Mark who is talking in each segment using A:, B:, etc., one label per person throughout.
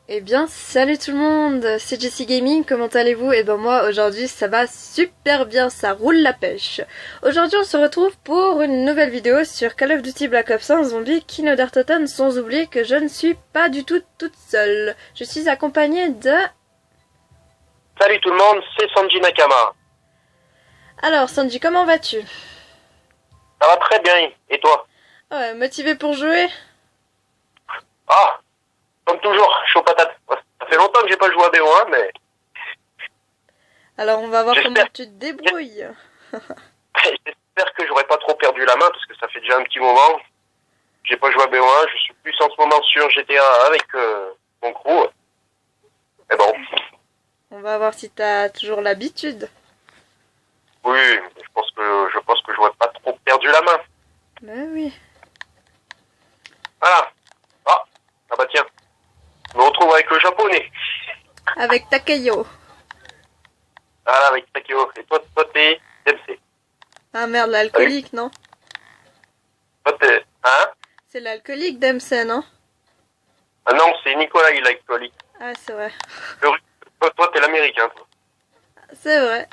A: Eh bien, salut tout le monde, c'est Jessie Gaming, comment allez-vous? Eh ben moi, aujourd'hui, ça va super bien, ça roule la pêche. Aujourd'hui, on se retrouve pour une nouvelle vidéo sur Call of Duty Black Ops 1 Zombie Kino Totten, sans oublier que je ne suis pas du tout toute seule. Je suis accompagnée de...
B: Salut tout le monde, c'est Sanji Nakama.
A: Alors, Sanji, comment vas-tu?
B: Ça va très bien, et toi?
A: Ouais, motivé pour jouer?
B: Ah, comme toujours, chaud patate. Ça fait longtemps que j'ai pas joué à BO1, mais...
A: Alors, on va voir comment tu te débrouilles.
B: J'espère que j'aurais pas trop perdu la main, parce que ça fait déjà un petit moment. J'ai pas joué à BO1, je suis plus en ce moment sur GTA avec mon crew. Mais bon.
A: On va voir si t'as toujours l'habitude.
B: Oui, je pense que j'aurais pas trop perdu la main.
A: Ben oui.
B: Voilà. Ah bah tiens. Je me retrouve avec le japonais.
A: Avec Takayo.
B: Voilà, avec Takeo. Et toi t'es DMC.
A: Ah merde, l'alcoolique, non?
B: Toi t'es... Hein?
A: C'est l'alcoolique d'Emsen, non?
B: Ah non, c'est Nicolas, il est alcoolique.
A: Ah, c'est vrai.
B: Toi t'es l'américain, toi.
A: C'est vrai.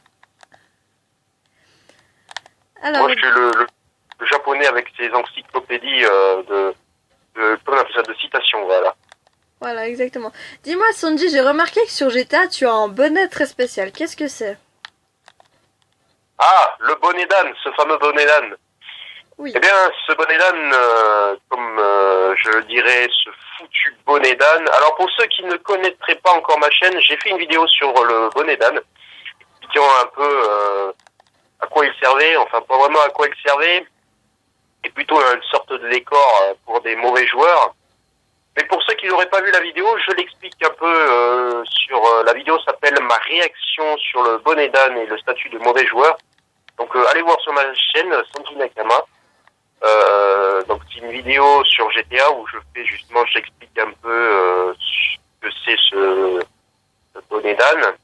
A: Alors,
B: moi, je suis le japonais avec ses encyclopédies comment on appelle ça, de citations, voilà.
A: Voilà, exactement. Dis-moi, Sanji, j'ai remarqué que sur GTA, tu as un bonnet très spécial. Qu'est-ce que c'est?
B: Ah, le bonnet d'âne, ce fameux bonnet d'âne.
A: Oui.
B: Eh bien, ce bonnet d'âne, comme je le dirais, ce foutu bonnet d'âne. Alors, pour ceux qui ne connaîtraient pas encore ma chaîne, j'ai fait une vidéo sur le bonnet d'âne, expliquant un peu à quoi il servait, enfin pas vraiment à quoi il servait, et plutôt une sorte de décor pour des mauvais joueurs. Mais pour ceux qui n'auraient pas vu la vidéo, je l'explique un peu sur... la vidéo s'appelle « Ma réaction sur le bonnet d'âne et le statut de mauvais joueur ». Donc allez voir sur ma chaîne, Sanji Nakama. Donc c'est une vidéo sur GTA où j'explique un peu ce que c'est ce bonnet d'âne.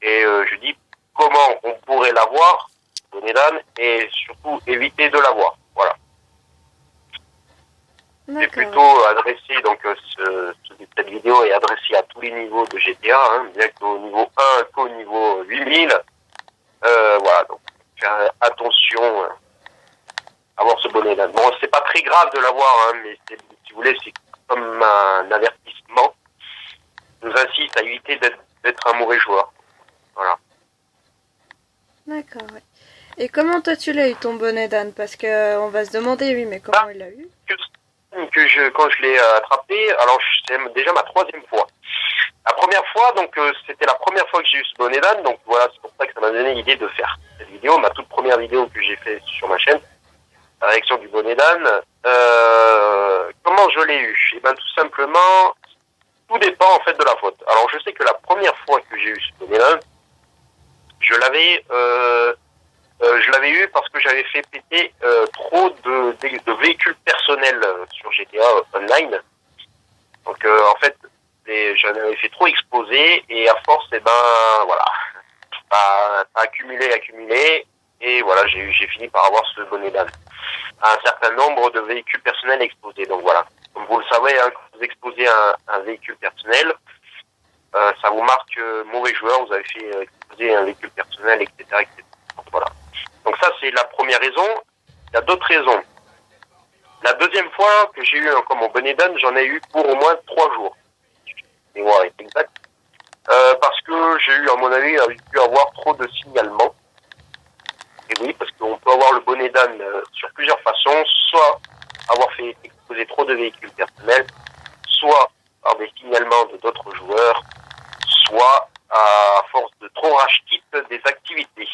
B: Et je dis comment on pourrait l'avoir, ce bonnet d'âne, et surtout éviter de l'avoir. Voilà. C'est plutôt adressé, donc cette vidéo est adressée à tous les niveaux de GTA, hein, bien qu'au niveau 1 qu'au niveau 8000. Voilà, donc faire attention à avoir ce bonnet d'âne. Bon, c'est pas très grave de l'avoir, hein, mais si vous voulez, c'est comme un avertissement. Je nous insiste à éviter d'être un mauvais joueur. Voilà.
A: D'accord, ouais. Et comment toi tu l'as eu ton bonnet d'âne? Parce que on va se demander, oui, mais comment il l'a eu?
B: Quand je l'ai attrapé, alors c'est déjà ma 3e fois. La première fois, donc c'était la première fois que j'ai eu ce bonnet d'âne, donc voilà, c'est pour ça que ça m'a donné l'idée de faire cette vidéo, ma toute première vidéo que j'ai fait sur ma chaîne, la réaction du bonnet d'âne. Comment je l'ai eu? Eh bien tout simplement, tout dépend en fait de la faute. Alors je sais que la première fois que j'ai eu ce bonnet d'âne, je l'avais eu parce que j'avais fait péter trop de véhicules personnels sur GTA Online. Donc en fait, j'en avais fait trop exploser et à force, eh ben voilà, ça a accumulé et voilà, j'ai fini par avoir ce bonnet d'âne. Un certain nombre de véhicules personnels explosés. Donc voilà, comme vous le savez, hein, quand vous explosez un véhicule personnel, ça vous marque mauvais joueur, vous avez fait exploser un véhicule personnel, etc. etc. Donc voilà. Donc ça, c'est la première raison. Il y a d'autres raisons. La deuxième fois que j'ai eu encore mon bonnet d'âne, j'en ai eu pour au moins 3 jours. Et voilà, c'est exact. Parce que j'ai eu, à mon avis, dû avoir trop de signalements. Et oui, parce qu'on peut avoir le bonnet d'âne sur plusieurs façons. Soit avoir fait exploser trop de véhicules personnels, soit par des signalements de d'autres joueurs, soit à force de trop racheter des activités.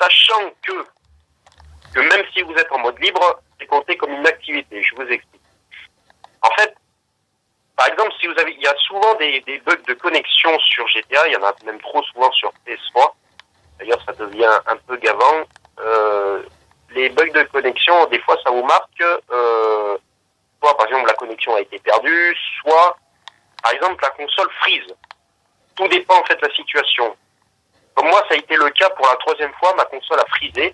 B: Sachant que même si vous êtes en mode libre, c'est compté comme une activité. Je vous explique. En fait, par exemple, il y a souvent des bugs de connexion sur GTA, il y en a même trop souvent sur PS3. D'ailleurs, ça devient un peu gavant. Les bugs de connexion, des fois, ça vous marque, soit par exemple la connexion a été perdue, soit par exemple la console freeze. Tout dépend en fait de la situation. Comme moi, ça a été le cas pour la 3e fois, ma console a frisé.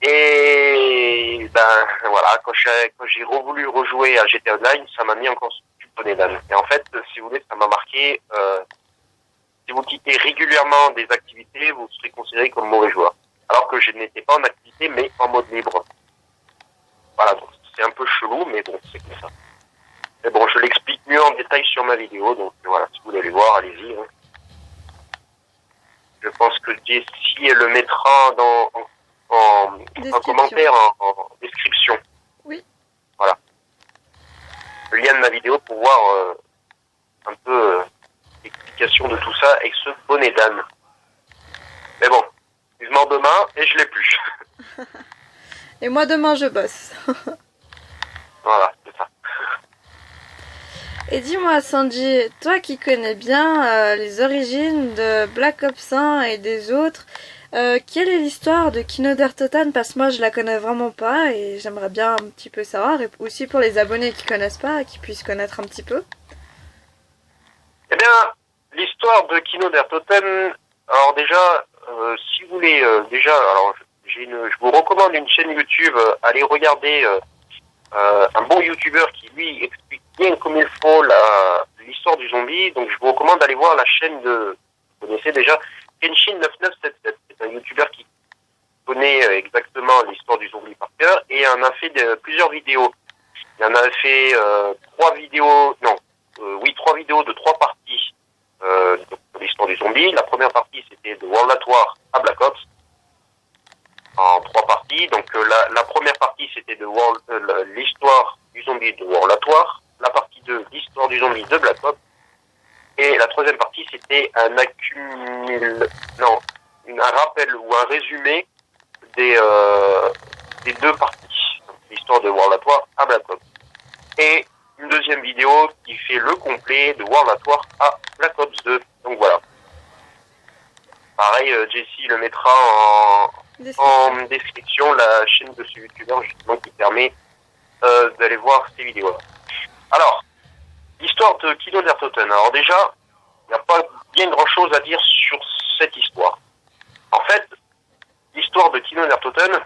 B: Et ben voilà, quand j'ai voulu rejouer à GTA Online, ça m'a mis encore bonnet d'âne. Et en fait, si vous voulez, ça m'a marqué. Si vous quittez régulièrement des activités, vous serez considéré comme mauvais joueur. Alors que je n'étais pas en activité, mais en mode libre. Voilà, donc c'est un peu chelou, mais bon, c'est comme ça. Mais bon, je l'explique mieux en détail sur ma vidéo, donc voilà, si vous voulez aller voir, allez-y. Hein. Je pense que Jessie le mettra en commentaire, en description.
A: Oui.
B: Voilà. Le lien de ma vidéo pour voir un peu l'explication de tout ça avec ce bonnet d'âne. Mais bon, vivement demain et je l'ai plus.
A: Et moi demain je bosse.
B: Voilà, c'est ça.
A: Et dis-moi Sanji, toi qui connais bien les origines de Black Ops 1 et des autres, quelle est l'histoire de Kino der Toten? Parce que moi je la connais vraiment pas et j'aimerais bien un petit peu savoir, et aussi pour les abonnés qui connaissent pas, qui puissent connaître un petit peu.
B: Eh bien, l'histoire de Kino der Toten, alors déjà, si vous voulez, alors je vous recommande une chaîne YouTube, allez regarder un bon YouTuber qui lui explique bien comme il faut l'histoire du zombie. Donc je vous recommande d'aller voir la chaîne vous connaissez déjà, Kenshin9977. C'est un YouTuber qui connaît exactement l'histoire du zombie par cœur et en a fait plusieurs vidéos. Il en a fait trois vidéos de 3 parties de l'histoire du zombie. La première partie c'était de World at War à Black Ops en 3 parties. Donc la première partie c'était de l'histoire du zombie de World at War, la partie 2 l'histoire du zombie de Black Ops, et la troisième partie c'était un rappel ou un résumé des 2 parties, l'histoire de World at War à Black Ops, et une deuxième vidéo qui fait le complet de World at War à Black Ops 2. Donc voilà. Pareil, Jessie le mettra en description, la chaîne de ce youtubeur justement qui permet d'aller voir ces vidéos. Alors, l'histoire de Kino der Toten. Alors déjà, il n'y a pas bien grand chose à dire sur cette histoire. En fait, l'histoire de Kino der Toten,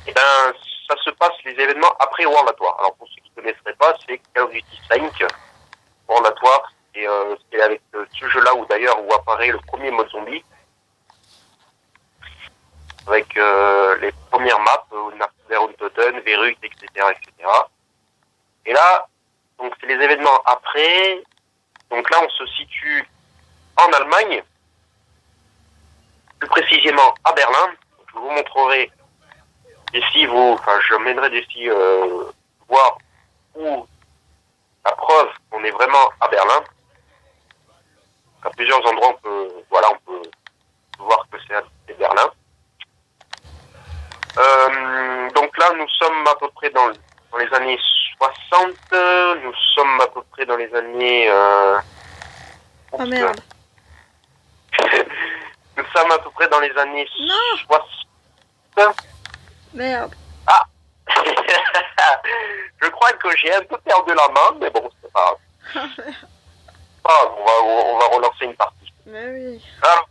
B: eh ben, ça se passe les événements après World at War. Alors pour ceux qui ne connaisseraient pas, c'est Call of Duty 5, World at War, et c'est avec ce jeu-là où d'ailleurs où apparaît le premier mode zombie, avec les premières maps, Toten, Verrückt, etc., etc. Et là, donc c'est les événements après. Donc là, on se situe en Allemagne, plus précisément à Berlin. Donc, je vous montrerai ici, je mènerai d'ici voir où la preuve qu'on est vraiment à Berlin. À plusieurs endroits, on peut voir que c'est Berlin. Donc là, nous sommes à peu près dans les années 60. Nous sommes à peu près dans les années...
A: Oh merde.
B: Nous sommes à peu près dans les années 60.
A: Merde.
B: Ah. Je crois que j'ai un peu perdu la main, mais bon, c'est pas grave. On va relancer une partie.
A: Mais oui.
B: Alors,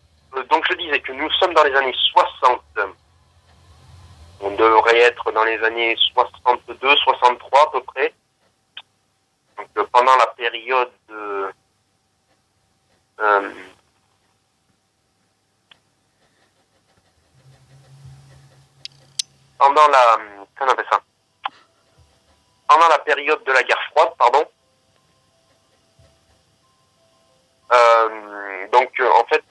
B: donc je disais que nous sommes dans les années 60. On devrait être dans les années 62, 63 à peu près. Donc pendant la période pendant la période de la guerre froide, pardon. En fait,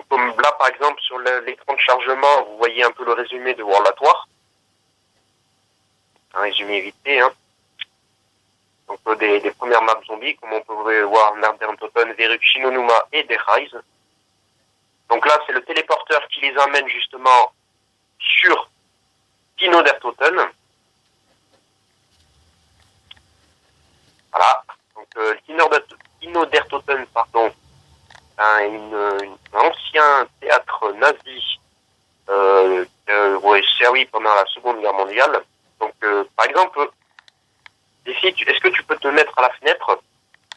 B: comme là par exemple sur l'écran de chargement, vous voyez un peu le résumé de World at War. Un résumé vite fait, hein. Donc des premières maps zombies, comme on peut voir Northern Toten, Verrückt, Shinonuma et Der Rise. Donc là, c'est le téléporteur qui les emmène justement sur Kino der Toten. Voilà. Donc Kino der Toten, pardon, un ancien théâtre nazi servi pendant la Seconde Guerre mondiale. Donc par exemple, ici, est-ce que tu peux te mettre à la fenêtre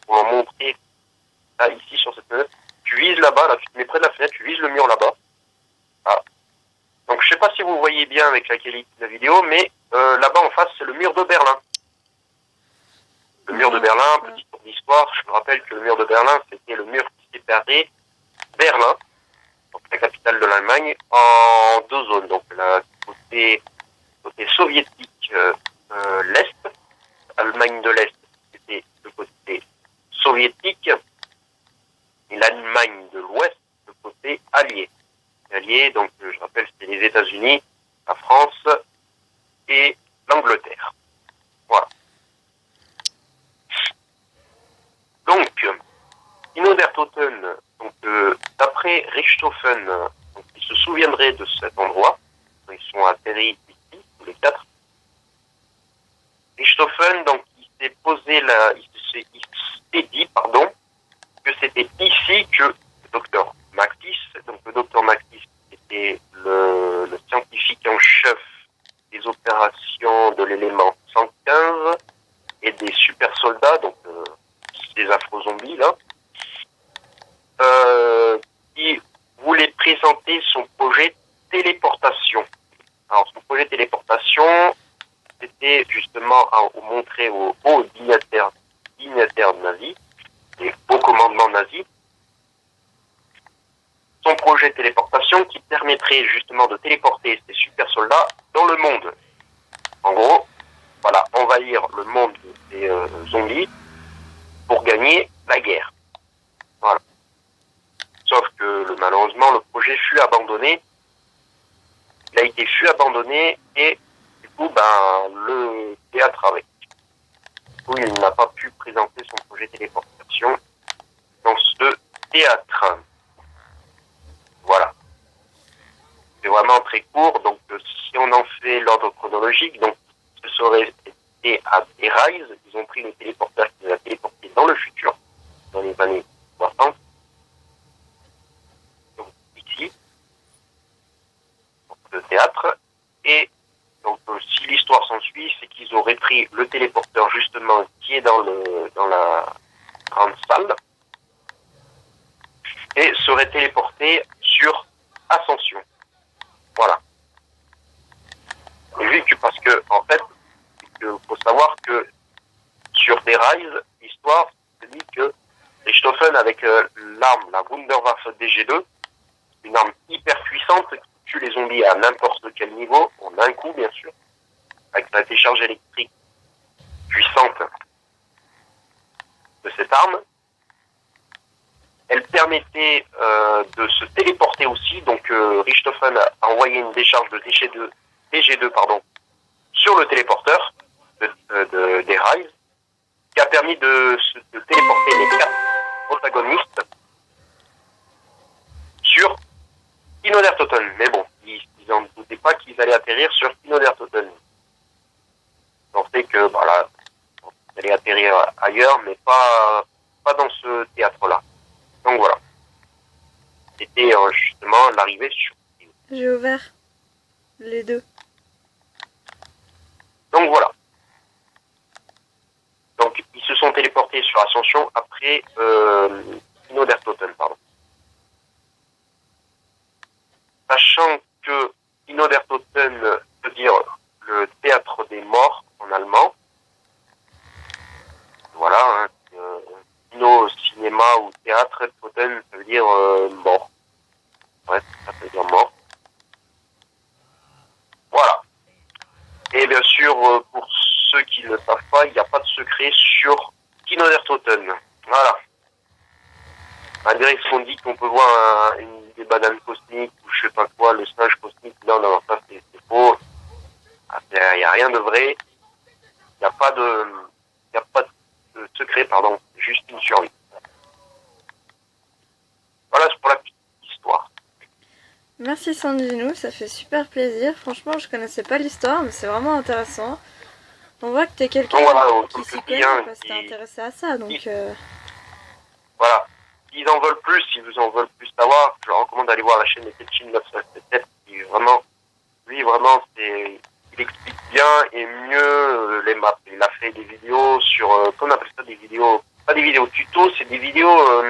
B: pour en montrer là, ici sur cette fenêtre? Tu vises là-bas, là, tu te mets près de la fenêtre, tu vises le mur là-bas. Voilà. Donc je sais pas si vous voyez bien avec la qualité de la vidéo, mais là-bas en face, c'est le mur de Berlin. Le mur de Berlin, petit cours d'histoire, je me rappelle que le mur de Berlin, c'était le mur qui séparait Berlin, donc la capitale de l'Allemagne, en deux zones. Donc la côté soviétique, l'Est, Allemagne de l'Est, c'était le côté soviétique, et l'Allemagne de l'Ouest, le côté allié. Allié, donc je rappelle, c'était les États-Unis, la France et l'Angleterre. Voilà. Donc, Kino der Toten, donc d'après Richthofen, donc, ils se souviendraient de cet endroit. Ils sont atterris ici, tous les quatre. Richthofen, donc, il s'est dit, que c'était ici que le docteur Mactis, donc le docteur Mactis était le scientifique en chef des opérations de l'élément 115 et des super soldats, donc des afro-zombies là, qui voulait présenter son projet téléportation. Alors son projet téléportation, c'était justement à montrer aux hauts dignitaires nazis, et au commandement nazi, son projet téléportation qui permettrait justement de téléporter ces super soldats dans le monde. En gros, voilà, envahir le monde des zombies pour gagner la guerre. Voilà. Sauf que malheureusement, le projet fut abandonné. Il a été abandonné et du coup, le théâtre avec. Du coup, il n'a pas pu présenter son projet téléportation dans ce théâtre. Voilà. C'est vraiment très court, donc si on en fait l'ordre chronologique, donc ce serait été à Rise, ils ont pris le téléporteur qui les a téléportés dans le futur, dans les années 60. Donc ici, donc, le théâtre, et donc si l'histoire s'ensuit, c'est qu'ils auraient pris le téléporteur justement qui est dans la grande salle, et seraient téléportés sur Ascension. Voilà. Et vu que, parce que, en fait, il faut savoir que sur des Rise, l'histoire, c'est dit que Richthofen, avec l'arme, la Wunderwaffe DG2, une arme hyper puissante qui tue les zombies à n'importe quel niveau, en un coup, bien sûr, avec la décharge électrique puissante de cette arme. Elle permettait de se téléporter aussi, donc Richthofen a envoyé une décharge de DG2 sur le téléporteur des Rise, qui a permis de téléporter les 4 protagonistes sur Kino der Toten. Mais bon, ils n'en doutaient pas qu'ils allaient atterrir sur Kino der Toten. Ils pensaient que ils allaient atterrir ailleurs, mais pas dans ce théâtre-là. Donc voilà. C'était justement l'arrivée sur.
A: J'ai ouvert les deux.
B: Donc voilà. Donc ils se sont téléportés sur Ascension après Kino der Toten, pardon. Sachant que Kino der Toten veut dire le théâtre des morts en allemand. Voilà, hein, Kino, cinéma ou théâtre, Toten, ça veut dire mort. Ouais, ça veut dire mort. Voilà. Et bien sûr, pour ceux qui ne le savent pas, il n'y a pas de secret sur Kino der Toten. Voilà. Malgré ce qu'on dit qu'on peut voir des bananes cosmiques ou je sais pas quoi, le singe cosmique, non, ça c'est faux. Il n'y a rien de vrai. Il n'y a pas de secret, pardon. Juste une survie. Voilà, c'est pour la petite histoire.
A: Merci Sandino, ça fait super plaisir. Franchement, je connaissais pas l'histoire, mais c'est vraiment intéressant. On voit que t'es quelqu'un qui s'y connaît parce que t'es intéressé à ça, donc...
B: Voilà. S'ils en veulent plus, si vous en veulent plus savoir, je leur recommande d'aller voir la chaîne de Tetchin 977, qui vraiment, lui vraiment, il explique bien et mieux les maps. Il a fait des vidéos sur, comment on appelle ça, des vidéos, pas des vidéos tuto, c'est des vidéos,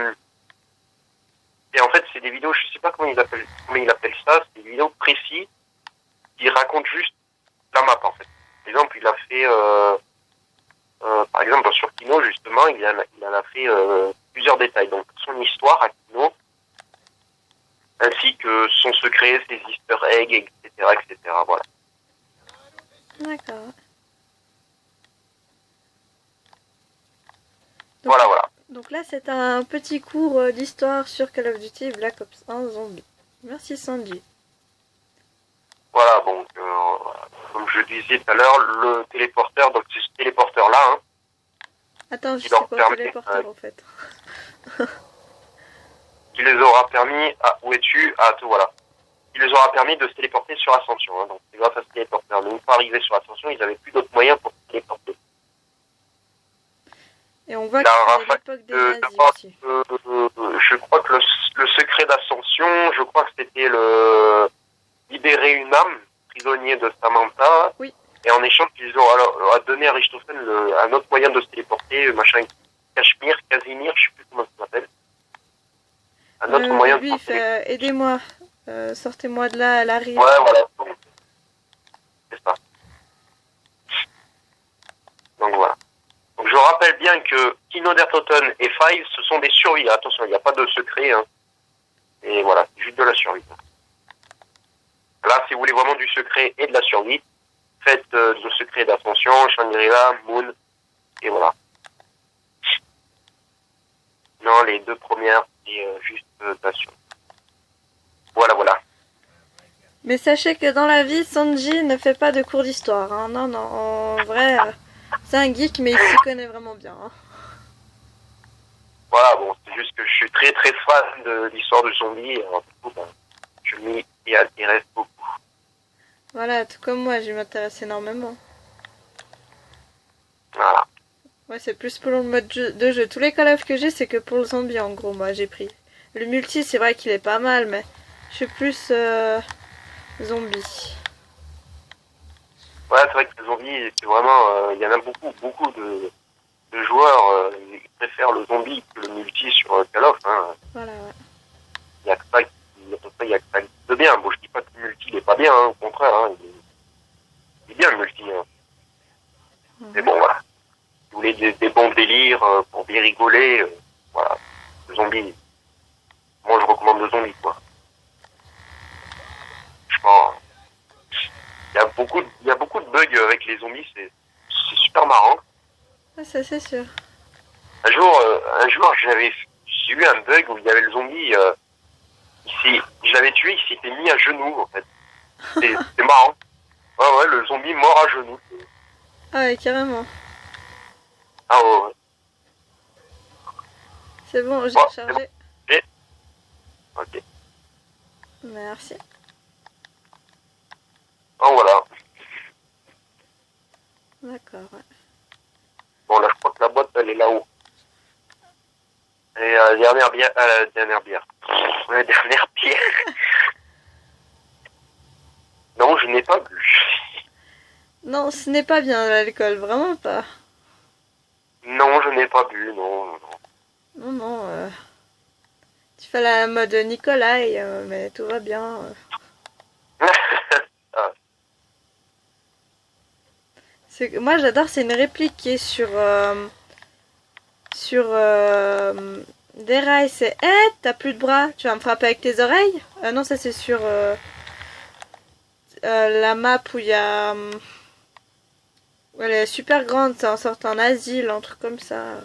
B: et en fait, c'est des vidéos, je sais pas comment il appelle ça, c'est des vidéos précises qui racontent juste la map, en fait. Par exemple, il a fait, par exemple, sur Kino, justement, il en a fait plusieurs détails. Donc, son histoire à Kino, ainsi que son secret, ses easter eggs, etc., etc. Voilà.
A: D'accord.
B: Voilà.
A: Donc là, c'est un petit cours d'histoire sur Call of Duty Black Ops 1 Zombie. Merci Sanji.
B: Voilà, donc, comme je disais tout à l'heure, le téléporteur, donc c'est ce téléporteur-là, hein,
A: Attends, je
B: qui
A: sais
B: leur
A: pas
B: permet,
A: téléporteur en fait.
B: qui les aura permis, où es-tu? Voilà. Qui les aura permis de se téléporter sur Ascension, hein, donc c'est grâce à ce téléporteur. Mais une fois arrivés sur Ascension, ils n'avaient plus d'autres moyens pour se téléporter.
A: Et on voit que c'est l'époque des nazis aussi.
B: Je crois que le secret d'Ascension, je crois que c'était libérer une âme, prisonnier de Samantha.
A: Oui.
B: Et en échange, ils ont donné à Richthofen un autre moyen de se téléporter, machin, Casimir, je sais plus comment ça s'appelle. Un autre moyen
A: lui,
B: de
A: il fait aidez-moi, sortez-moi de là, elle arrive.
B: Ouais, voilà. C'est ça. Donc voilà. Donc je rappelle bien que Kino der Toten et Five, ce sont des survies. Attention, il n'y a pas de secret. Hein. Et voilà, c'est juste de la survie. Là, si vous voulez vraiment du secret et de la survie, faites le secret d'Ascension, Shangri-La, Moon, et voilà. Non, les deux premières, c'est juste de la survie. Voilà.
A: Mais sachez que dans la vie, Sanji ne fait pas de cours d'histoire. Hein. Non, en vrai, c'est un geek, mais il s'y connaît vraiment bien. Hein.
B: Voilà, bon, c'est juste que je suis très très fan de l'histoire de zombies. Alors, du coup, je m'y intéresse beaucoup.
A: Voilà, tout comme moi, je m'intéresse énormément.
B: Voilà.
A: Ouais, c'est plus pour le mode de jeu. Tous les Call of que j'ai, c'est que pour le zombie, en gros, moi, j'ai pris. Le multi, c'est vrai qu'il est pas mal, mais je suis plus zombie.
B: Ouais, c'est vrai que les zombies, c'est vraiment... il y en a beaucoup de joueurs qui préfèrent le zombie que le multi sur Call of. Hein.
A: Voilà, ouais.
B: Il y a que ça de bien. Bon, je dis pas que le multi n'est pas bien, hein, au contraire. Hein, il est bien le multi. Hein. Mais bon, voilà. Si vous voulez des bons délires pour bien rigoler, voilà. Le zombie. Moi, je recommande le zombie, quoi. Franchement, il y a beaucoup de bugs avec les zombies. C'est super marrant.
A: Ah, ça, c'est sûr.
B: Un jour, j'ai eu un bug où il y avait le zombie. Je l'avais tué, il s'était mis à genoux, en fait. C'est marrant. Ouais, le zombie mort à genoux.
A: Ah ouais, carrément.
B: Ah ouais.
A: C'est bon, j'ai rechargé.
B: Bon. Ok.
A: Merci.
B: Oh, voilà.
A: D'accord, ouais.
B: Bon, là, je crois que la boîte, elle est là-haut. Et la dernière bière. La dernière bière. Non, je n'ai pas bu.
A: Non, ce n'est pas bien l'alcool, vraiment pas.
B: Non, je n'ai pas bu, non.
A: Non, tu fais la mode Nicolai, mais tout va bien. Moi j'adore, c'est une réplique qui est sur Derail, c'est t'as plus de bras, tu vas me frapper avec tes oreilles? Non, ça c'est sur la map où il y a elle est super grande, c'est en sorte un asile, un truc comme ça.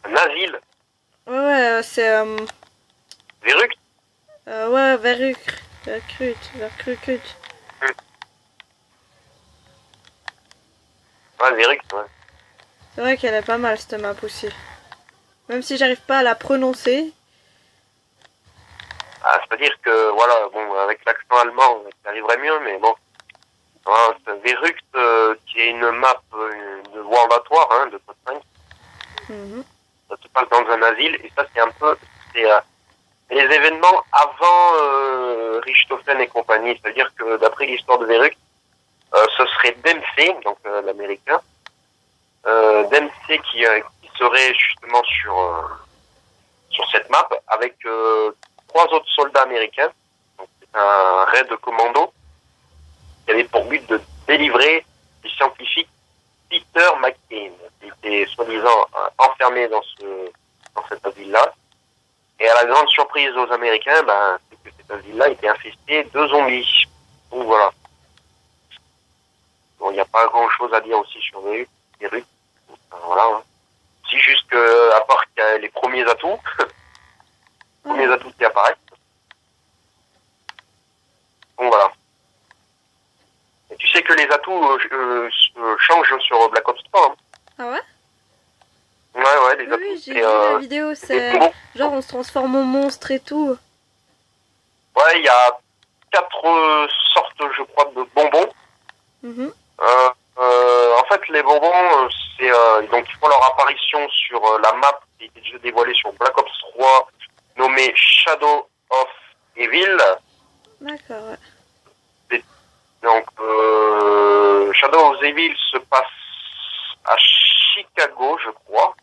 B: Un asile?
A: Ouais, c'est
B: Verruc?
A: ouais, Verkrut.
B: Ouais, Verruc, ouais.
A: C'est vrai qu'elle est pas mal cette map aussi. Même si j'arrive pas à la prononcer.
B: Ah, c'est-à-dire que, voilà, bon, avec l'accent allemand, ça arriverait mieux, mais bon. Hein, c'est Verruc, qui est une map de World at War, hein, de Code 5. Ça se passe dans un asile, et ça, c'est un peu... C'est les événements avant Richthofen et compagnie. C'est-à-dire que, d'après l'histoire de Verruc, ce serait Dempsey, donc l'américain, Dempsey qui serait justement sur cette map avec 3 autres soldats américains. Donc c'est un raid de commando qui avait pour but de délivrer les scientifiques Peter McCain. Il était soi-disant enfermé dans cette asile-là. Et à la grande surprise aux Américains, c'est que cette asile-là était infestée de zombies. Donc voilà. Bon, il n'y a pas grand-chose à dire aussi sur les rues. Voilà. Hein. Si juste que, à part qu'il y a les premiers atouts, premiers atouts qui apparaissent. Donc voilà. Et tu sais que les atouts changent sur Black Ops 3. Hein.
A: Ah ouais?
B: Ouais, les atouts.
A: Oui, j'ai vu la vidéo, c'est genre on se transforme en monstre et tout.
B: Ouais, il y a 4 sortes, je crois, de bonbons. En fait, les bonbons, c'est donc ils font leur apparition sur la map qui était déjà dévoilée sur Black Ops 3, nommée Shadow of Evil.
A: D'accord, ouais.
B: Donc, Shadow of Evil se passe à Chicago, je crois.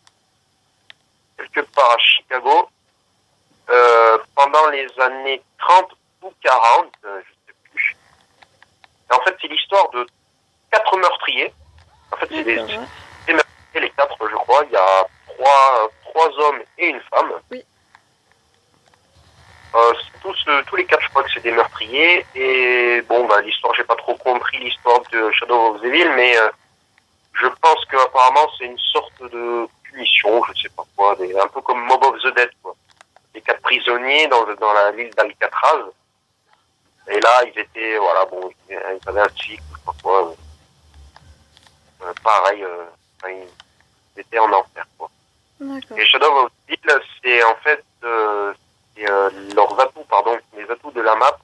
B: Quelque part à Chicago. Pendant les années 30 ou 40, je sais plus. Et en fait, c'est l'histoire de 4 meurtriers. En fait, c'est des meurtriers, les 4, je crois. Il y a 3 hommes et une femme.
A: Oui.
B: Tous les 4, je crois que c'est des meurtriers. Et bon, l'histoire, j'ai pas trop compris l'histoire de Shadow of Evil, mais je pense qu'apparemment, c'est une sorte de punition, je sais pas quoi, un peu comme Mob of the Dead, quoi. Les 4 prisonniers dans la ville d'Alcatraz. Et là, ils étaient, voilà, bon, ils avaient un cycle, je sais pas quoi. Pareil, ils étaient en enfer, quoi. Et Shadow of Evil, c'est en fait leurs atouts, les atouts de la map,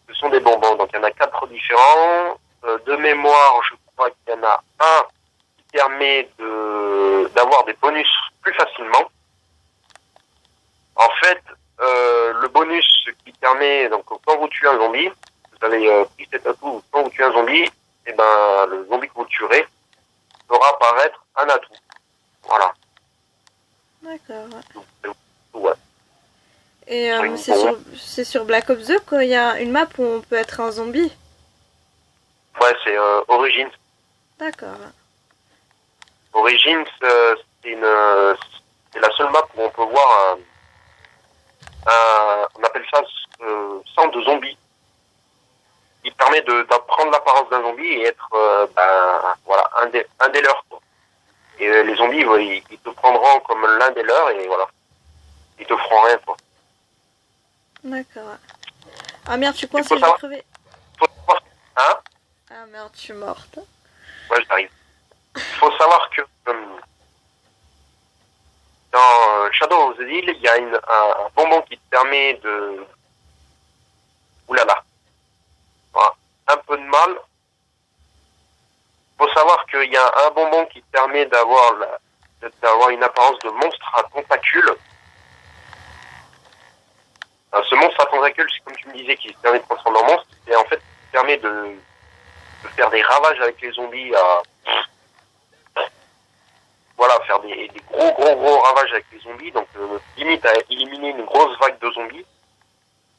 B: ce sont des bonbons. Donc il y en a 4 différents. De mémoire, je crois qu'il y en a un qui permet d'avoir des bonus plus facilement. En fait, le bonus qui permet, donc quand vous tuez un zombie, vous avez pris cet atout, quand vous tuez un zombie, et le zombie que vous tuerez fera apparaître un atout. Voilà.
A: D'accord.
B: Ouais.
A: Et c'est sur Black Ops 2 qu'il y a une map où on peut être un zombie.
B: Ouais, c'est Origins.
A: D'accord.
B: Origins, c'est la seule map où on peut voir on appelle ça sang de zombie. Il permet de prendre l'apparence d'un zombie et être voilà, un des leurs, quoi. Et les zombies, ils te prendront comme l'un des leurs et voilà. Ils te feront rien, quoi.
A: D'accord. Ah merde, je suis coincée, je vais crever.
B: Hein?
A: Ah merde, je suis morte.
B: Ouais, j'arrive. Il faut savoir que dans Shadow of the Dead, il y a un bonbon qui te permet de... Oulala. Voilà. Un peu de mal. Il faut savoir qu'il y a un bonbon qui te permet d'avoir une apparence de monstre à tentacules. Ce monstre à tentacules, c'est comme tu me disais, qui te permet de transformer en monstre. Et en fait, qui permet de faire des ravages avec les zombies voilà, faire des gros ravages avec les zombies, donc limite à éliminer une grosse vague de zombies.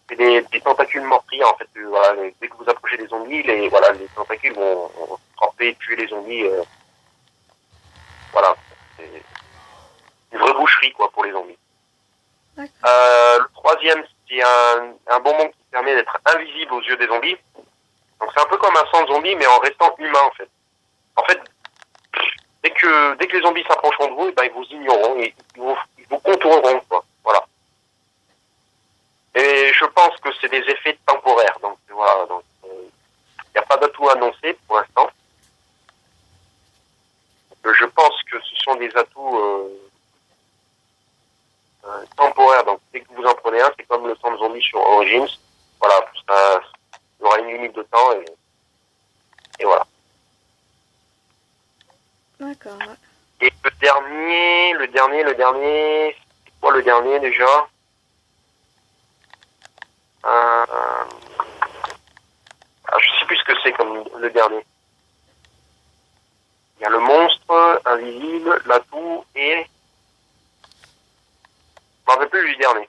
B: C'est des tentacules meurtriers, en fait. Voilà, dès que vous approchez des zombies, les tentacules vont frapper, tuer les zombies. Voilà. C'est une vraie boucherie, quoi, pour les zombies. Le troisième, c'est un bonbon qui permet d'être invisible aux yeux des zombies. Donc c'est un peu comme un sang de zombie, mais en restant humain, en fait. En fait, dès que les zombies s'approcheront de vous, ils vous ignoreront et ils vous contourneront, quoi. Voilà. Et je pense que c'est des effets temporaires. Donc voilà. Donc il n'y a pas d'atout annoncé pour l'instant. Je pense que ce sont des atouts temporaires. Donc dès que vous en prenez un, c'est comme le sang de zombie sur Origins. Voilà. Il y aura une limite de temps et voilà.
A: D'accord.
B: Et le dernier, c'est quoi le dernier déjà? Je sais plus ce que c'est comme le dernier. Il y a le monstre, invisible, l'atout et... Je m'en rappelle plus du dernier.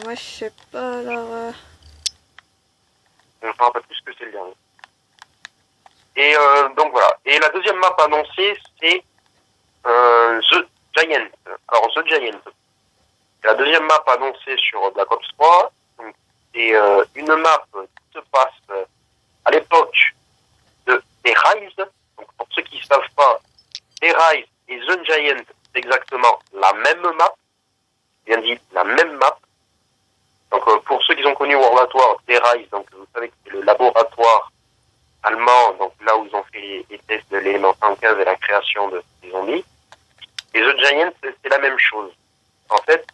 A: Moi je sais pas alors...
B: Je me rappelle plus ce que c'est le dernier. Et donc voilà. Et la deuxième map annoncée, c'est The Giant. Alors The Giant, c'est la deuxième map annoncée sur Black Ops 3. Donc c'est une map qui se passe à l'époque des Rise. Donc pour ceux qui ne savent pas, les Rise et The Giant, c'est exactement la même map. Bien dit, la même map. Donc pour ceux qui ont connu World at War, des Rise, donc vous savez que c'est le laboratoire allemand, donc là où ils ont fait les tests de l'élément 115 et la création des zombies. Et The Giant, c'est la même chose. En fait,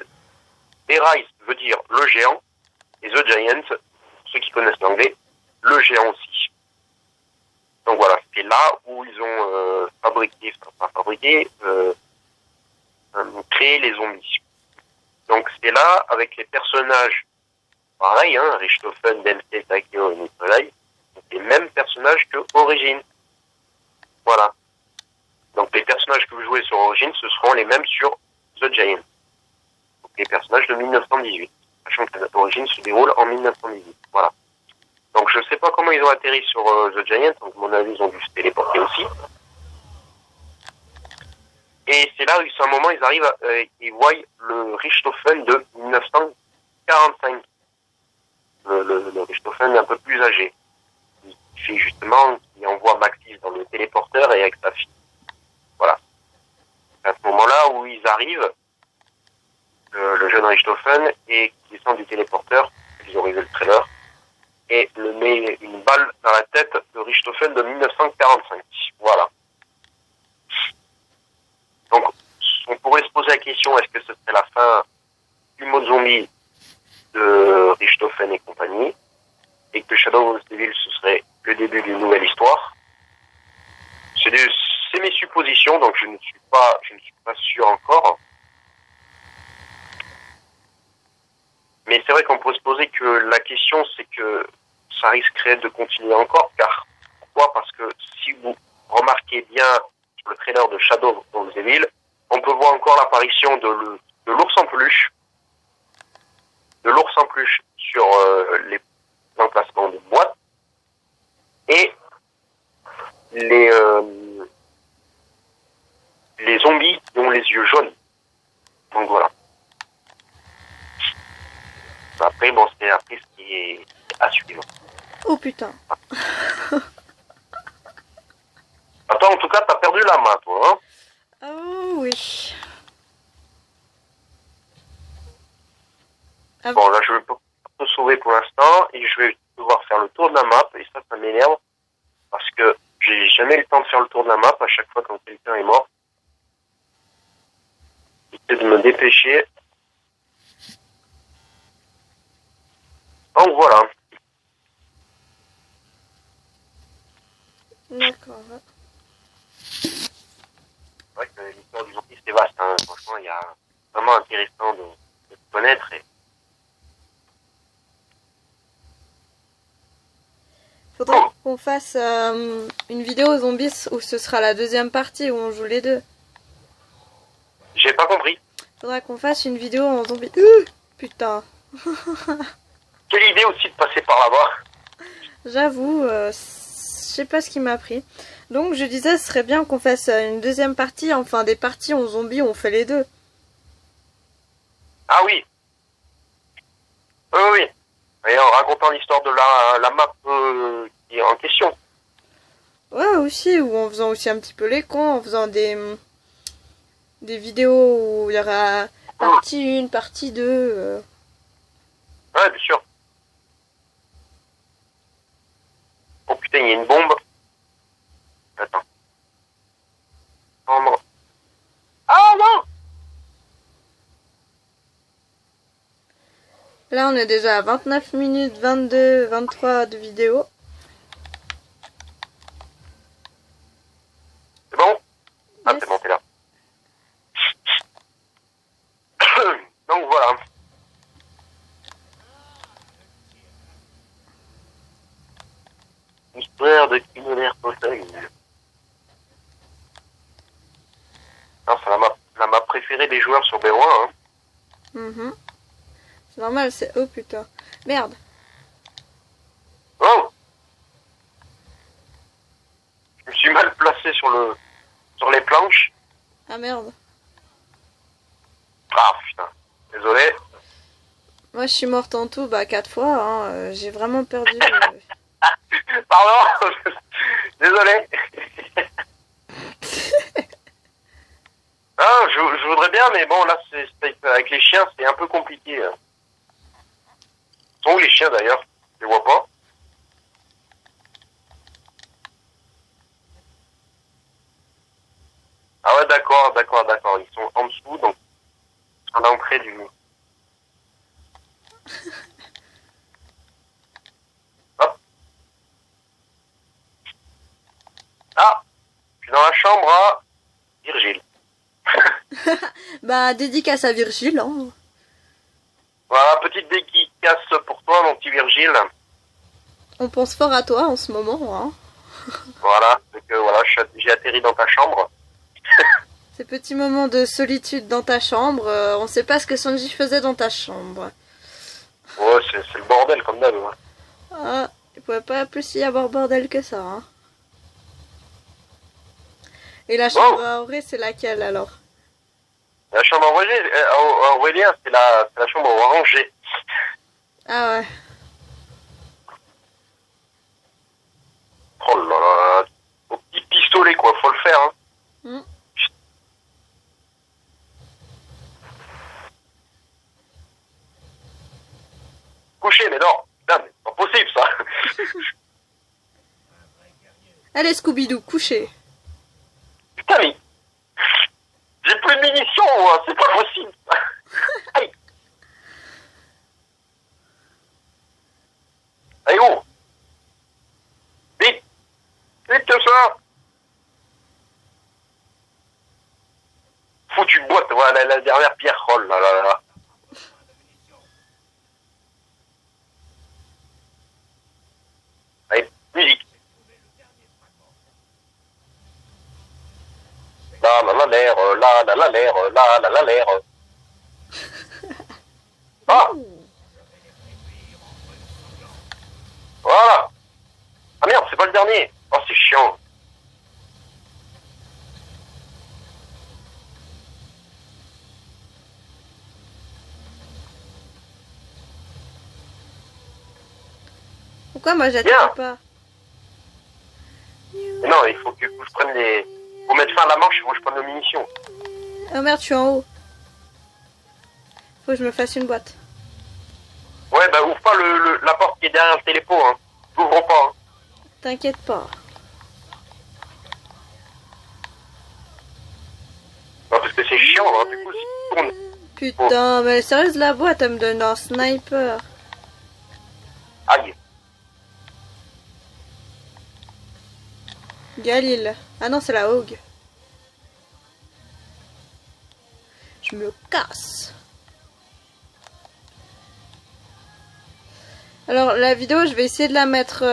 B: The Rise veut dire le géant, et The Giant, ceux qui connaissent l'anglais, le géant aussi. Donc voilà, c'est là où ils ont créé les zombies. Donc c'est là, avec les personnages, pareil, hein, Richthofen, Dempsey, Takeo et Nikolai, les mêmes personnages que Origins. Voilà. Donc les personnages que vous jouez sur Origins, ce seront les mêmes sur The Giant. Donc les personnages de 1918. Sachant que Origins se déroule en 1918. Voilà. Donc je sais pas comment ils ont atterri sur The Giant, donc à mon avis ils ont dû se téléporter aussi. Et c'est là où à un moment ils arrivent, ils voient le Richthofen de 1945. Le Richthofen un peu plus âgé. Il fait justement, il envoie Maxis dans le téléporteur et avec sa fille. Voilà. À ce moment-là où ils arrivent, le jeune Richthofen et qui descend du téléporteur, ils ont révélé le trailer, et le met une balle dans la tête de Richthofen de 1945. Voilà. Donc, on pourrait se poser la question, est-ce que ce serait la fin du mode zombie de Richthofen et compagnie, et que Shadow of the Devil, ce serait le début d'une nouvelle histoire. C'est mes suppositions, donc je ne suis pas sûr encore. Mais c'est vrai qu'on peut se poser que la question, c'est que ça risquerait de continuer encore, car pourquoi? Parce que si vous remarquez bien sur le trailer de Shadow of the Devil, on peut voir encore l'apparition de l'ours en peluche, sur les emplacements de boîtes, et les zombies qui ont les yeux jaunes. Donc voilà. Après, bon, c'est ce qui est à suivre.
A: Oh putain.
B: Attends, en tout cas, t'as perdu la main, toi, hein?
A: Oh oui. Ah.
B: Bon, là, je vais pas te sauver pour l'instant, et je vais devoir faire le tour de la map, et ça m'énerve, parce que j'ai jamais eu le temps de faire le tour de la map à chaque fois quand quelqu'un est mort. J'essaie de me dépêcher. Donc voilà.
A: D'accord.
B: C'est vrai que l'histoire du zombie, c'est vaste, hein. Franchement, il y a vraiment intéressant de se connaître. Et...
A: Faudrait qu'on fasse une vidéo zombies où ce sera la deuxième partie où on joue les deux.
B: J'ai pas compris.
A: Faudrait qu'on fasse une vidéo en zombies. Putain.
B: Quelle idée aussi de passer par là-bas.
A: J'avoue, je sais pas ce qui m'a pris. Donc je disais, ce serait bien qu'on fasse une deuxième partie, enfin des parties en zombies où on fait les deux.
B: Ah oui. Oui. Et en racontant l'histoire de la map qui est en question.
A: Ouais, aussi, ou en faisant aussi un petit peu les cons, en faisant des vidéos où il y aura partie 1, partie 2.
B: Ouais, bien sûr. Oh putain, il y a une bombe. Attends. Prendre. Ah non!
A: Là, on est déjà à 29 minutes 22, 23 de vidéo.
B: C'est bon? Ah,
A: Yes.
B: c'est bon, t'es là. Donc voilà. Histoire de Kinoner Poseidon. Non, c'est la map préférée des joueurs sur B1, hein.
A: Mhm. C'est normal, c'est... Oh putain. Merde.
B: Oh! sur les planches.
A: Ah merde.
B: Ah putain, désolé.
A: Moi je suis morte en tout 4 fois, hein. J'ai vraiment perdu.
B: Pardon. Désolé. Ah, je voudrais bien, mais bon, là, avec les chiens, c'est un peu compliqué. Sont où les chiens, d'ailleurs? Je les vois pas. Ah ouais, d'accord. Ils sont en dessous, donc, à l'entrée du... Hop. Ah, je suis dans la chambre à Virgile.
A: Dédicace à Virgile, hein.
B: Voilà, petite dédicace pour toi, mon petit Virgile.
A: On pense fort à toi en ce moment, hein.
B: Voilà, donc voilà, j'ai atterri dans ta chambre.
A: Ces petits moments de solitude dans ta chambre, on sait pas ce que Sanji faisait dans ta chambre.
B: Ouais, c'est le bordel comme d'hab. Hein.
A: Ah, il pouvait pas plus y avoir bordel que ça, hein. Et la chambre à Auré, c'est laquelle alors?
B: La chambre à Aurélien, c'est la chambre à ranger.
A: Ah ouais.
B: Oh là là, au petit pistolet quoi, faut le faire. Hein.
A: Mm.
B: Coucher, mais non, putain, mais c'est pas possible ça.
A: Allez Scooby-Doo, couchez.
B: Putain mais, j'ai plus de munitions, moi, c'est pas possible. Aïe. Allez où? Vite, vite ça. Foutue boîte, voilà la dernière pierre, oh là là là. Allez, musique. La la la l'air, la la la l'air, la la la l'air. Ah, voilà. Ah merde, c'est pas le dernier. Oh, c'est chiant.
A: Pourquoi moi j'atterris pas?
B: Non, il faut que je prenne les... Pour mettre fin à la manche, il faut que je prenne nos munitions.
A: Oh merde, je suis en haut. Faut que je me fasse une boîte.
B: Ouais, bah ouvre pas la porte qui est derrière le télépo, hein. Ouvre pas, hein.
A: T'inquiète pas.
B: Non, parce que c'est chiant, hein. Du coup, si tu tournes...
A: Putain, mais sérieuse, la boîte, elle me donne un sniper.
B: Aïe.
A: Galil. Ah non, c'est la Hogue. Je me casse. Alors la vidéo, je vais essayer de la mettre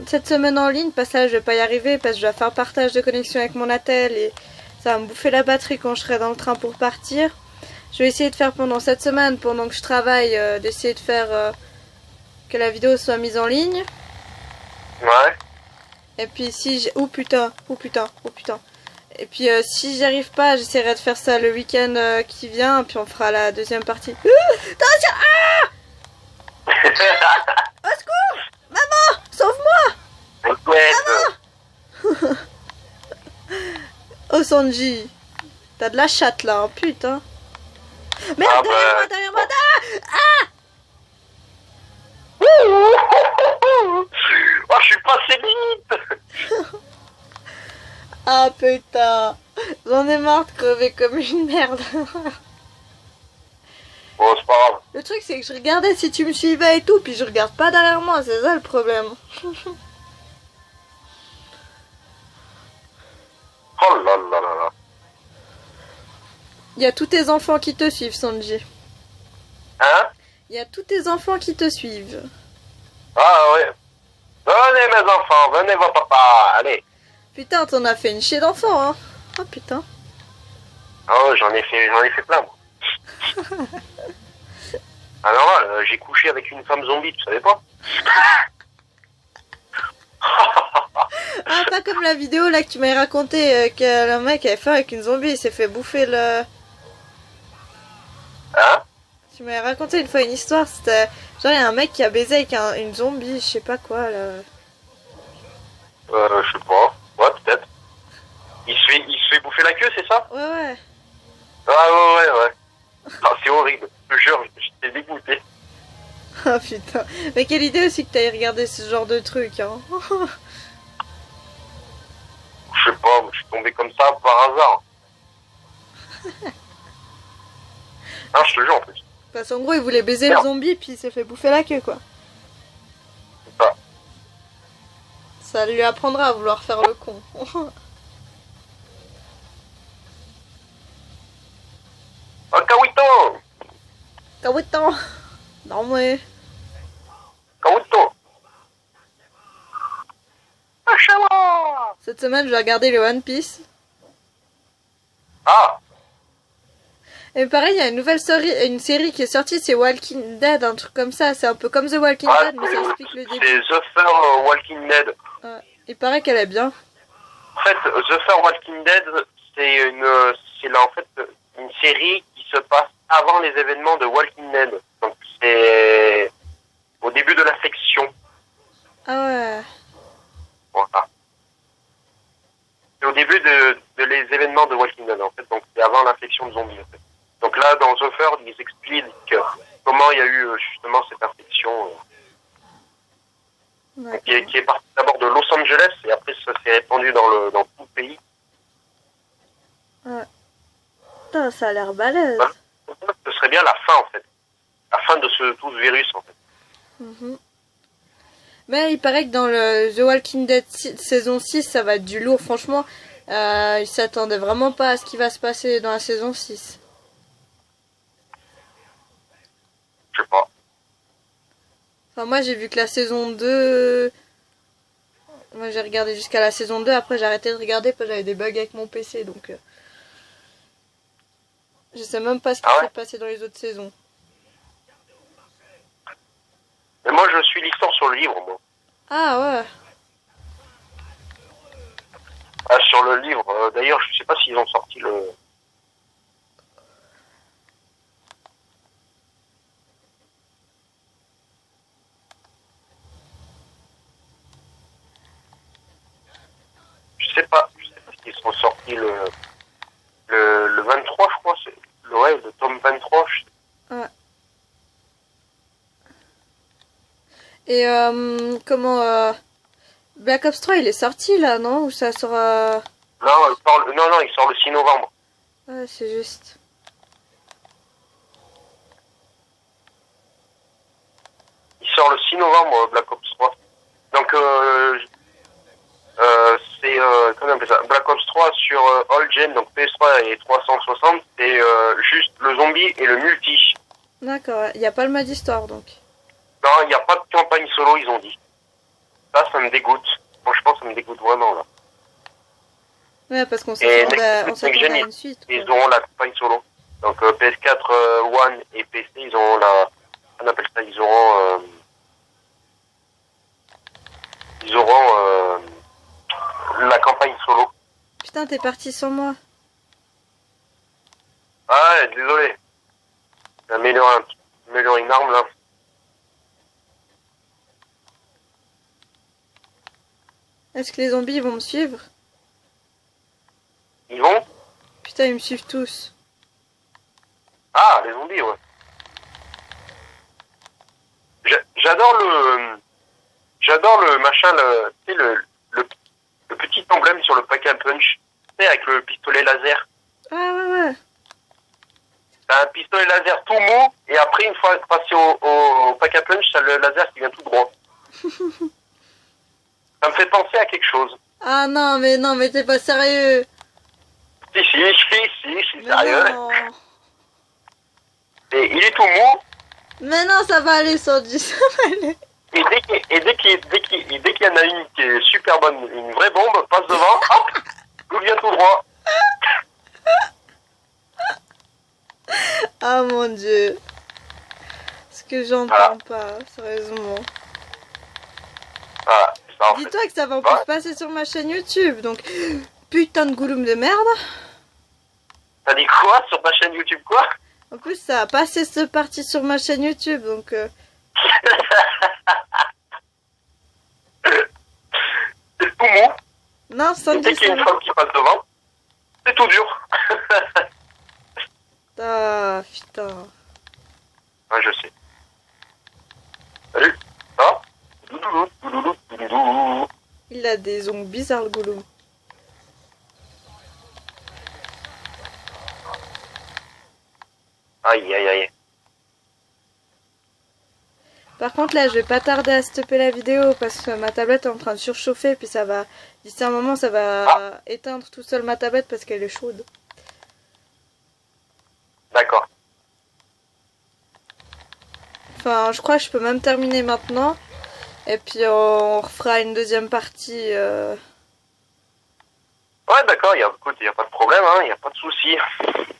A: cette semaine en ligne, parce que là je vais pas y arriver parce que je dois faire partage de connexion avec mon attel et ça va me bouffer la batterie quand je serai dans le train pour partir. Je vais essayer de faire pendant cette semaine, pendant que je travaille, d'essayer de faire que la vidéo soit mise en ligne.
B: Ouais.
A: Et puis si j'ai... Oh putain. Et puis si j'y arrive pas, j'essaierai de faire ça le week-end qui vient, puis on fera la deuxième partie. Attention! Ah! Au secours! Maman! Sauve-moi! Maman! Oh Sanji! T'as de la chatte là, hein, putain! Merde,
B: Ah,
A: derrière moi! Ah!
B: Oh, je suis passé limite.
A: Ah putain! J'en ai marre de crever comme une merde!
B: Bon, c'est pas grave.
A: Le truc c'est que je regardais si tu me suivais et tout, puis je regarde pas derrière moi, c'est ça le problème.
B: Oh là là là là.
A: Il y a tous tes enfants qui te suivent, Sanji.
B: Hein?
A: Il y a tous tes enfants qui te suivent.
B: Ah ouais. Venez mes enfants, venez votre papa, allez.
A: Putain, t'en as fait une chier d'enfants, hein. Oh putain.
B: Ah ouais, j'en ai fait plein, moi. Ah normal, j'ai couché avec une femme zombie, tu savais pas?
A: Ah, pas comme la vidéo là que tu m'avais raconté que le mec avait fait avec une zombie, il s'est fait bouffer le...
B: Hein?
A: Tu m'avais raconté une fois une histoire, c'était genre il y a un mec qui a baisé avec une zombie, je sais pas quoi là.
B: Je sais pas. Ouais, peut-être. Il se fait bouffer la queue, c'est ça?
A: Ouais, ouais.
B: Ah ouais. Ah, c'est horrible. Je te jure, j'étais dégoûté.
A: Ah putain. Mais quelle idée aussi que t'ailles regarder ce genre de truc, hein.
B: Je sais pas, je suis tombé comme ça par hasard. Ah, je te jure en plus.
A: Parce qu'en gros, il voulait baiser le
B: Merde.
A: zombie, puis il s'est fait bouffer la queue, quoi.
B: C'est ça.
A: Ça lui apprendra à vouloir faire le con.
B: Ah, Kawito!
A: Kawitan. Non mais...
B: Kawito! Ah, Shawa!
A: Cette semaine, je vais regarder le One Piece.
B: Ah!
A: Et pareil, il y a une nouvelle série qui est sortie, c'est Walking Dead, un truc comme ça. C'est un peu comme The Walking
B: Ah,
A: Dead, mais ça explique le début.
B: c'est The Fear Walking Dead.
A: Ouais. Il paraît qu'elle est bien.
B: En fait, The Fear Walking Dead, c'est en fait une série qui se passe avant les événements de Walking Dead. Donc c'est au début de la section.
A: Ah ouais.
B: Voilà. C'est au début de les événements de Walking Dead en fait. Donc c'est avant l'infection de zombies. En fait. Donc là, dans The Fear, ils expliquent comment il y a eu justement cette infection. Qui est parti d'abord de Los Angeles et après ça s'est répandu dans tout le pays.
A: Ouais. Putain, ça a l'air balèze.
B: Voilà. Ce serait bien la fin en fait. La fin de tout ce virus en fait.
A: Mais il paraît que dans le The Walking Dead saison 6, ça va être du lourd. Franchement, ils s'attendaient vraiment pas à ce qui va se passer dans la saison 6.
B: Je sais pas.
A: Enfin, moi, j'ai vu que la saison 2... Moi, j'ai regardé jusqu'à la saison 2. Après, j'ai arrêté de regarder parce que j'avais des bugs avec mon PC. Donc, je sais même pas ce qui s'est passé dans les autres saisons.
B: Mais moi, je suis l'histoire sur le livre, moi.
A: Ah ouais.
B: Ah, sur le livre. D'ailleurs, je sais pas s'ils ont sorti le... Je sais pas s'ils sont sortis le 23, je crois. Ouais, le tome 23.
A: Ouais. Et comment Black Ops 3 il est sorti là, non? Ou ça sera...
B: Non, il sort le 6 novembre.
A: Ouais, c'est juste.
B: Il sort le 6 novembre, Black Ops 3. Donc, c'est, comment on appelle ça? Black Ops 3 sur All Gen, donc PS3 et 360, c'est juste le zombie et le multi.
A: D'accord, il n'y a pas le mode histoire donc.
B: Non, il n'y a pas de campagne solo, ils ont dit. Ça me dégoûte. Franchement, ça me dégoûte vraiment, là.
A: Ouais, parce qu'on s'attendait à une suite.
B: Ils auront la campagne solo. Donc, PS4, One et PC, ils auront on appelle ça, ils auront la campagne solo.
A: Putain, t'es parti sans moi.
B: Ah ouais, désolé. Améliore une arme, là.
A: Est-ce que les zombies vont me suivre?
B: Ils vont?
A: Putain, ils me suivent tous.
B: Ah, les zombies, ouais. J'adore le machin, tu sais, le petit emblème sur le pack à punch. Tu sais, avec le pistolet laser.
A: Ah ouais, ouais.
B: T'as un pistolet laser tout mou, et après, une fois passé au pack à punch, t'as le laser qui vient tout droit. Ça me fait penser à quelque chose.
A: Ah non, mais t'es pas sérieux.
B: Si, je suis sérieux.
A: Non.
B: Et il est tout mou.
A: Mais non, ça va aller, Sandy, ça va aller.
B: Et dès qu'il y en a une qui est super bonne, une vraie bombe, passe devant, hop, tout vient tout droit.
A: Ah mon dieu. Ce que j'entends pas, sérieusement.
B: Voilà. Bah, en fait,
A: Dis-toi que ça va en
B: ouais.
A: plus passer sur ma chaîne YouTube, donc putain de gouloum de merde.
B: T'as dit quoi sur ta chaîne YouTube, quoi?
A: En plus, ça a passé ce parti sur ma chaîne YouTube, donc...
B: C'est tout mou.
A: Non, sans
B: Dès qu'il y a une femme qui passe devant, c'est tout dur.
A: Ah, putain.
B: Ouais, je sais. Salut. Ça va?
A: Il a des ongles bizarres, le gouloum.
B: Aïe, aïe, aïe.
A: Par contre, là, je vais pas tarder à stopper la vidéo parce que ma tablette est en train de surchauffer, puis ça va... D'ici un moment, ça va éteindre tout seul ma tablette parce qu'elle est chaude.
B: D'accord.
A: Enfin, je crois que je peux même terminer maintenant. Et puis, on refera une deuxième partie.
B: Ouais, d'accord, écoute, y a pas de problème, hein, y a pas de souci.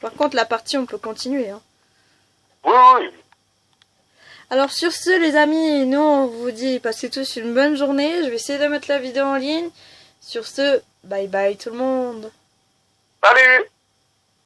A: Par contre, la partie, on peut continuer. Hein.
B: Oui, oui.
A: Alors, sur ce, les amis, nous, on vous dit passez tous une bonne journée. Je vais essayer de mettre la vidéo en ligne. Sur ce, bye bye tout le monde.
B: Salut!